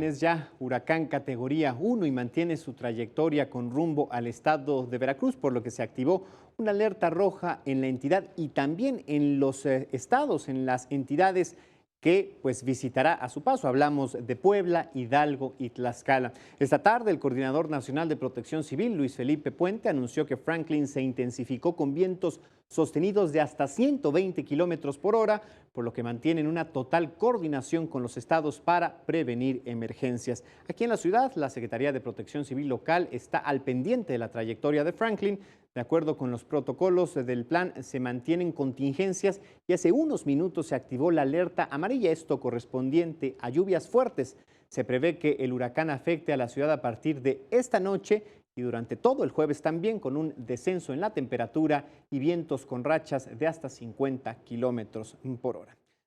es ya huracán categoría 1 y mantiene su trayectoria con rumbo al estado de Veracruz, por lo que se activó una alerta roja en la entidad y también en los estados, en las entidades que pues visitará a su paso. Hablamos de Puebla, Hidalgo y Tlaxcala. Esta tarde el Coordinador Nacional de Protección Civil, Luis Felipe Puente, anunció que Franklin se intensificó con vientos sostenidos de hasta 120 kilómetros por hora, por lo que mantienen una total coordinación con los estados para prevenir emergencias. Aquí en la ciudad, la Secretaría de Protección Civil local está al pendiente de la trayectoria de Franklin. De acuerdo con los protocolos del plan, se mantienen contingencias y hace unos minutos se activó la alerta amarilla, esto correspondiente a lluvias fuertes. Se prevé que el huracán afecte a la ciudad a partir de esta noche y durante todo el jueves también, con un descenso en la temperatura y vientos con rachas de hasta 50 kilómetros por hora.